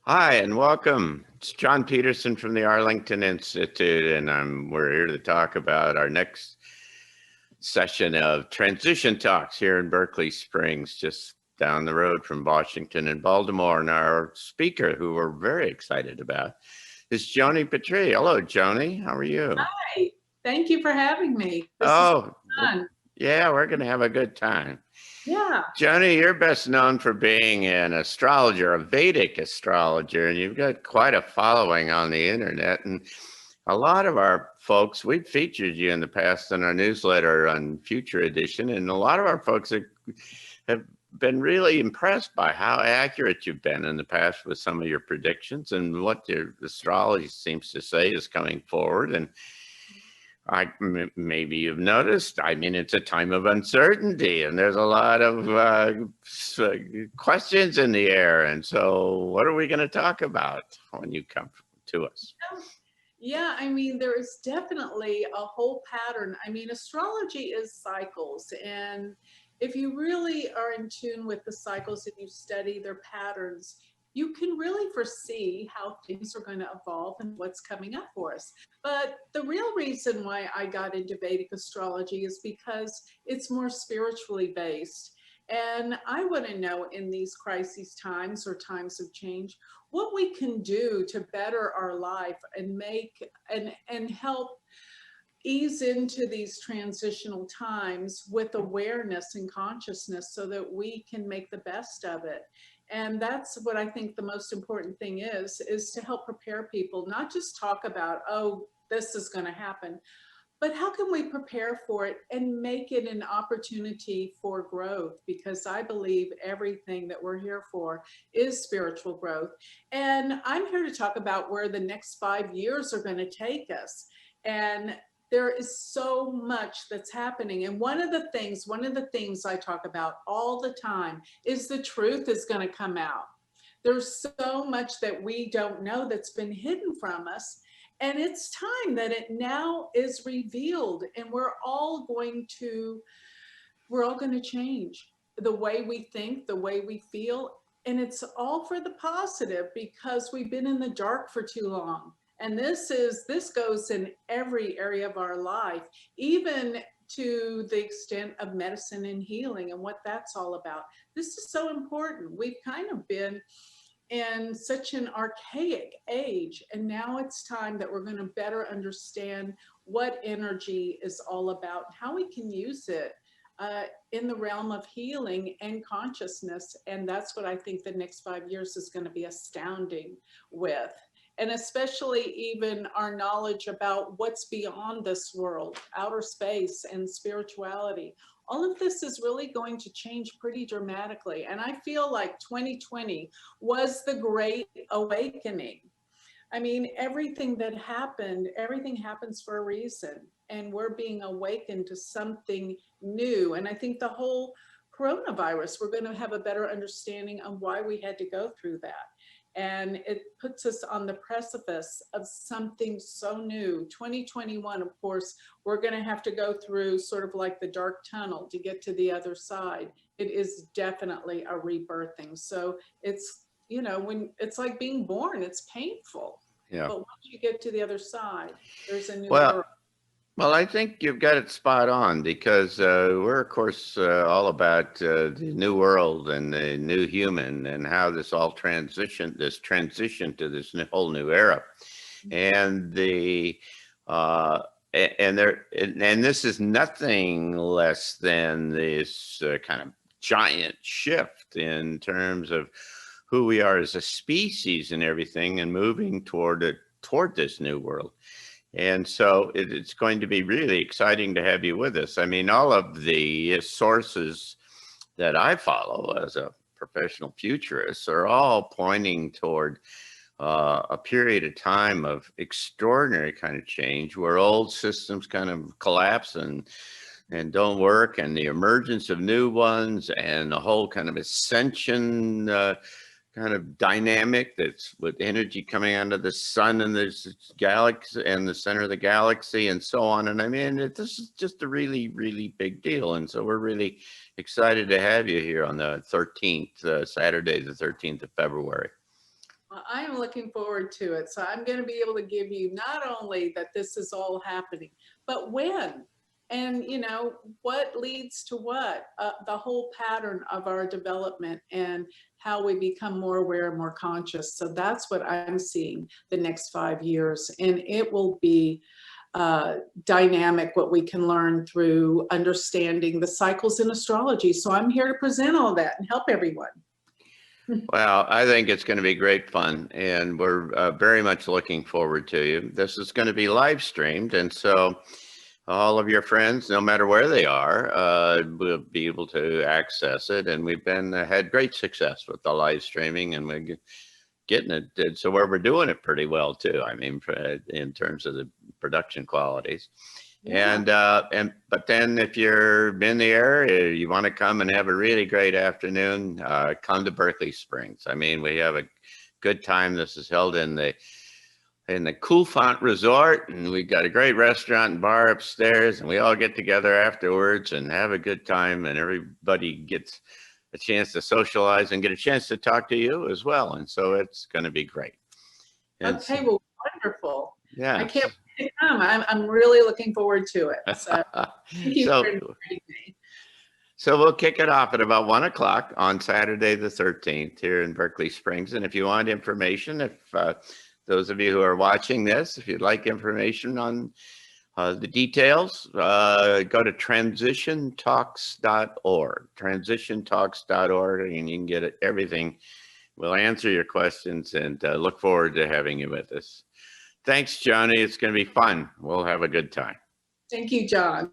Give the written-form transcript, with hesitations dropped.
Hi, and welcome. It's John Peterson from the Arlington Institute, and we're here to talk about our next session of Transition Talks here in Berkeley Springs, just down the road from Washington and Baltimore. And our speaker, who we're very excited about, is Joni Patry. Hello, Joni. How are you? Hi, thank you for having me. This is Oh, fun. yeah, we're going to have a good time. Yeah. Joni, you're best known for being an astrologer, a Vedic astrologer, and you've got quite a following on the internet. And a lot of our folks, we've featured you in the past in our newsletter on Future Edition, and a lot of our folks have been really impressed by how accurate you've been in the past with some of your predictions and what your astrology seems to say is coming forward. And maybe you've noticed, I mean, it's a time of uncertainty and there's a lot of questions in the air. And so what are we going to talk about when you come to us? Yeah, I mean, there is definitely a whole pattern. I mean, astrology is cycles. And if you really are in tune with the cycles and you study their patterns, you can really foresee how things are going to evolve and what's coming up for us. But the real reason why I got into Vedic astrology is because it's more spiritually based. And I want to know in these crisis times or times of change, what we can do to better our life and make and help ease into these transitional times with awareness and consciousness so that we can make the best of it. And that's what I think the most important thing is to help prepare people, not just talk about, oh, this is going to happen, but how can we prepare for it and make it an opportunity for growth? Because I believe everything that we're here for is spiritual growth. And I'm here to talk about where the next 5 years are going to take us. And there is so much that's happening. And one of the things I talk about all the time is the truth is going to come out. There's so much that we don't know that's been hidden from us. And it's time that it now is revealed, and we're all going to change the way we think, the way we feel. And it's all for the positive because we've been in the dark for too long. And this goes in every area of our life, even to the extent of medicine and healing and what that's all about. This is so important. We've kind of been in such an archaic age, and now it's time that we're going to better understand what energy is all about, how we can use it in the realm of healing and consciousness. And that's what I think the next 5 years is going to be astounding with. And especially even our knowledge about what's beyond this world, outer space and spirituality. All of this is really going to change pretty dramatically. And I feel like 2020 was the great awakening. I mean, everything happens for a reason, and we're being awakened to something new. And I think the whole coronavirus, we're going to have a better understanding of why we had to go through that. And it puts us on the precipice of something so new. 2021, of course, we're going to have to go through sort of like the dark tunnel to get to the other side. It is definitely a rebirthing. So it's, when it's like being born, it's painful. Yeah. But once you get to the other side, there's a new Well, world. well, I think you've got it spot on because we're, of course, all about the new world and the new human and how this transition to this whole new era. And and this is nothing less than this kind of giant shift in terms of who we are as a species and everything, and moving toward this new world. And so it's going to be really exciting to have you with us. I mean, all of the sources that I follow as a professional futurist are all pointing toward a period of time of extraordinary kind of change where old systems kind of collapse and don't work, and the emergence of new ones, and the whole kind of ascension kind of dynamic that's with energy coming out of the sun and this galaxy and the center of the galaxy and so on. And I mean, this is just a really, really big deal. And so we're really excited to have you here on the 13th, Saturday, the 13th of February. I am looking forward to it. So I'm going to be able to give you not only that this is all happening, but when, and you know, what leads to what, the whole pattern of our development and how we become more aware and more conscious. So that's what I'm seeing the next 5 years. And it will be dynamic, what we can learn through understanding the cycles in astrology. So I'm here to present all that and help everyone. Well, I think it's going to be great fun, and we're very much looking forward to you. This is going to be live streamed, and so all of your friends, no matter where they are, will be able to access it. And we've had great success with the live streaming, and we're getting it so where we're doing it pretty well too. I mean, in terms of the production qualities. Yeah. But then if you're in the area, you want to come and have a really great afternoon, come to Berkeley Springs. I mean, we have a good time. This is held in the Cool Font Resort, and we've got a great restaurant and bar upstairs, and we all get together afterwards and have a good time, and everybody gets a chance to socialize and get a chance to talk to you as well. And so it's going to be great. Okay, well, wonderful. Yeah. I can't wait to come. I'm really looking forward to it. So thank you for inviting me. So we'll kick it off at about 1 o'clock on Saturday the 13th here in Berkeley Springs. And if you want information, if those of you who are watching this, if you'd like information on the details, go to TransitionTalks.org, TransitionTalks.org, and you can get everything. We'll answer your questions, and look forward to having you with us. Thanks, Joni. It's going to be fun. We'll have a good time. Thank you, John.